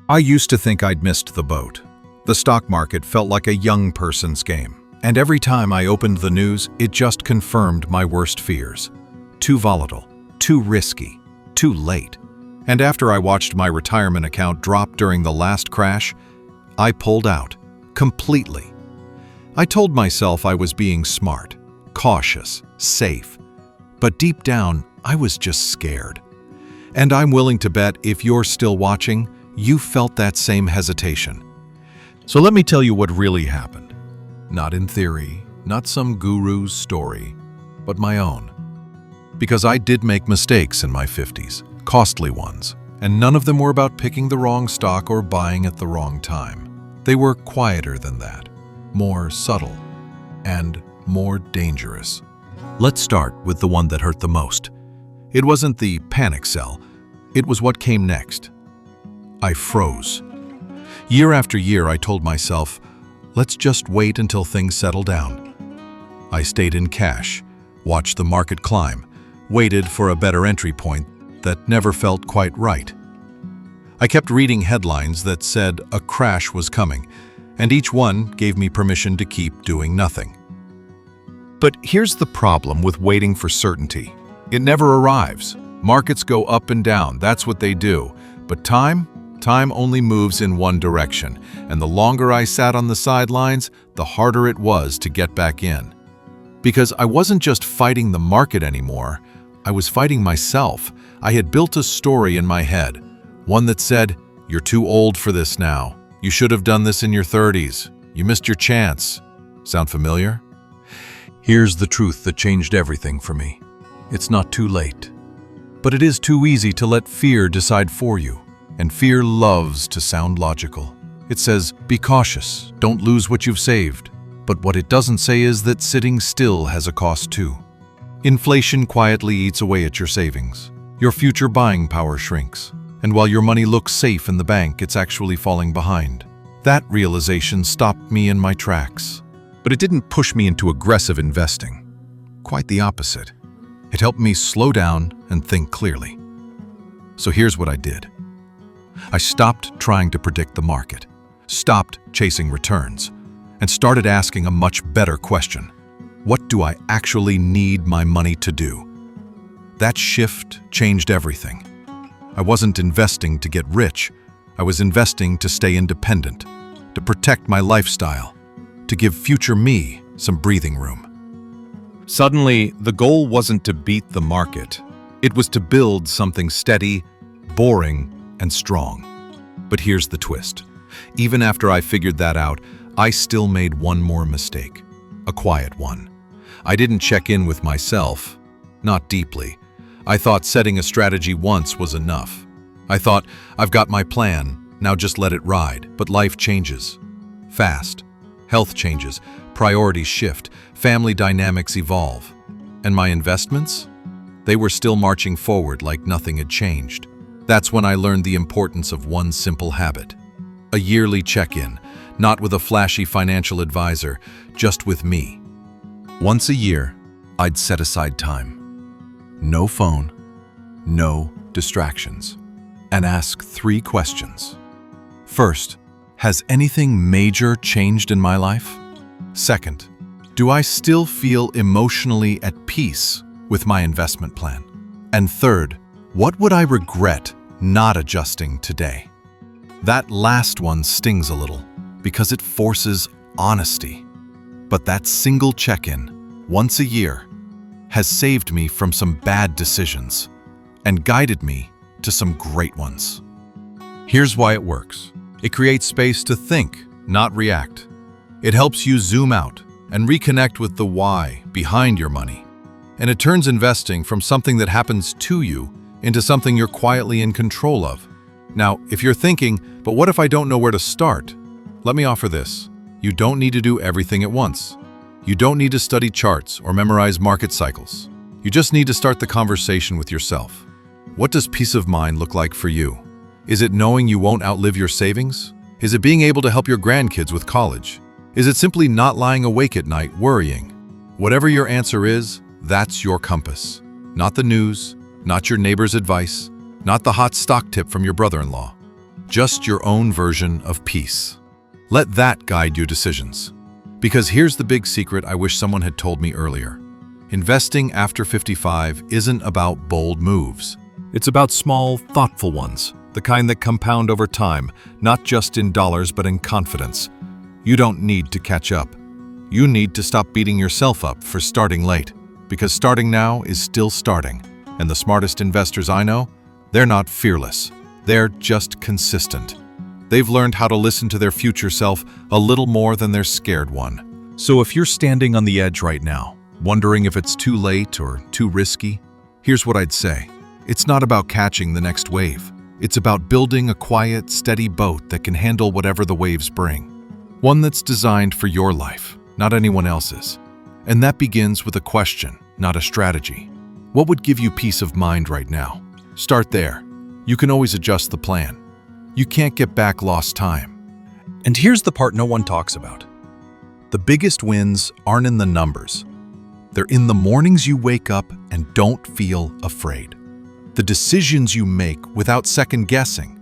I used to think I'd missed the boat. The stock market felt like a young person's game, and every time I opened the news, it just confirmed my worst fears. Too volatile, too risky, too late. And after I watched my retirement account drop during the last crash, I pulled out, completely. I told myself I was being smart, cautious, safe. But deep down, I was just scared. And I'm willing to bet if you're still watching, you felt that same hesitation. So let me tell you what really happened. Not in theory, not some guru's story, but my own. Because I did make mistakes in my 50s, costly ones, and none of them were about picking the wrong stock or buying at the wrong time. They were quieter than that, more subtle, and more dangerous. Let's start with the one that hurt the most. It wasn't the panic sell, it was what came next. I froze. Year after year, I told myself, let's just wait until things settle down. I stayed in cash, watched the market climb, waited for a better entry point that never felt quite right. I kept reading headlines that said a crash was coming, and each one gave me permission to keep doing nothing. But here's the problem with waiting for certainty. It never arrives. Markets go up and down, that's what they do. But time only moves in one direction, and the longer I sat on the sidelines, the harder it was to get back in. Because I wasn't just fighting the market anymore, I was fighting myself. I had built a story in my head, one that said, "You're too old for this now. You should have done this in your 30s. You missed your chance." Sound familiar? Here's the truth that changed everything for me. It's not too late. But it is too easy to let fear decide for you. And fear loves to sound logical. It says, be cautious, don't lose what you've saved. But what it doesn't say is that sitting still has a cost too. Inflation quietly eats away at your savings. Your future buying power shrinks. And while your money looks safe in the bank, it's actually falling behind. That realization stopped me in my tracks. But it didn't push me into aggressive investing. Quite the opposite. It helped me slow down and think clearly. So here's what I did. I stopped trying to predict the market, stopped chasing returns, and started asking a much better question. What do I actually need my money to do? That shift changed everything. I wasn't investing to get rich. I was investing to stay independent, to protect my lifestyle, to give future me some breathing room. Suddenly, the goal wasn't to beat the market. It was to build something steady, boring, and strong. But here's the twist. Even after I figured that out, I still made one more mistake, a quiet one. I didn't check in with myself, not deeply. I thought setting a strategy once was enough. I thought, I've got my plan, now just let it ride. But life changes. Fast. Health changes, priorities shift, family dynamics evolve. And my investments? They were still marching forward like nothing had changed. That's when I learned the importance of one simple habit. A yearly check-in, not with a flashy financial advisor, just with me. Once a year, I'd set aside time. No phone, no distractions, and ask 3 questions. First, has anything major changed in my life? Second, do I still feel emotionally at peace with my investment plan? And third, what would I regret not adjusting today? That last one stings a little because it forces honesty. But that single check-in, once a year, has saved me from some bad decisions and guided me to some great ones. Here's why it works. It creates space to think, not react. It helps you zoom out and reconnect with the why behind your money. And it turns investing from something that happens to you into something you're quietly in control of. Now, if you're thinking, but what if I don't know where to start? Let me offer this. You don't need to do everything at once. You don't need to study charts or memorize market cycles. You just need to start the conversation with yourself. What does peace of mind look like for you? Is it knowing you won't outlive your savings? Is it being able to help your grandkids with college? Is it simply not lying awake at night worrying? Whatever your answer is, that's your compass. Not the news, not your neighbor's advice, not the hot stock tip from your brother-in-law. just your own version of peace. Let that guide your decisions. Because here's the big secret I wish someone had told me earlier. Investing after 55 isn't about bold moves. It's about small, thoughtful ones, the kind that compound over time, not just in dollars but in confidence. You don't need to catch up. You need to stop beating yourself up for starting late, because starting now is still starting. And the smartest investors I know, they're not fearless. They're just consistent. They've learned how to listen to their future self a little more than their scared one. So if you're standing on the edge right now, wondering if it's too late or too risky, here's what I'd say. It's not about catching the next wave. It's about building a quiet, steady boat that can handle whatever the waves bring. One that's designed for your life, not anyone else's. And that begins with a question, not a strategy. What would give you peace of mind right now? Start there. You can always adjust the plan. You can't get back lost time. And here's the part no one talks about. The biggest wins aren't in the numbers. They're in the mornings you wake up and don't feel afraid. The decisions you make without second guessing.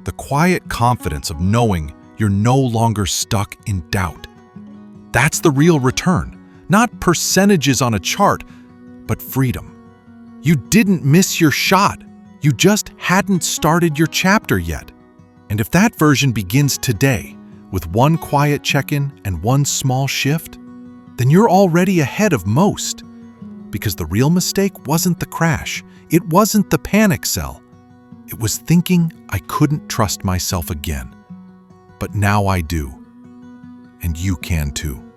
The quiet confidence of knowing you're no longer stuck in doubt. That's the real return. Not percentages on a chart, but freedom. You didn't miss your shot. You just hadn't started your chapter yet. And if that version begins today, with one quiet check-in and one small shift, then you're already ahead of most. Because the real mistake wasn't the crash. It wasn't the panic sell. It was thinking I couldn't trust myself again. But now I do. And you can too.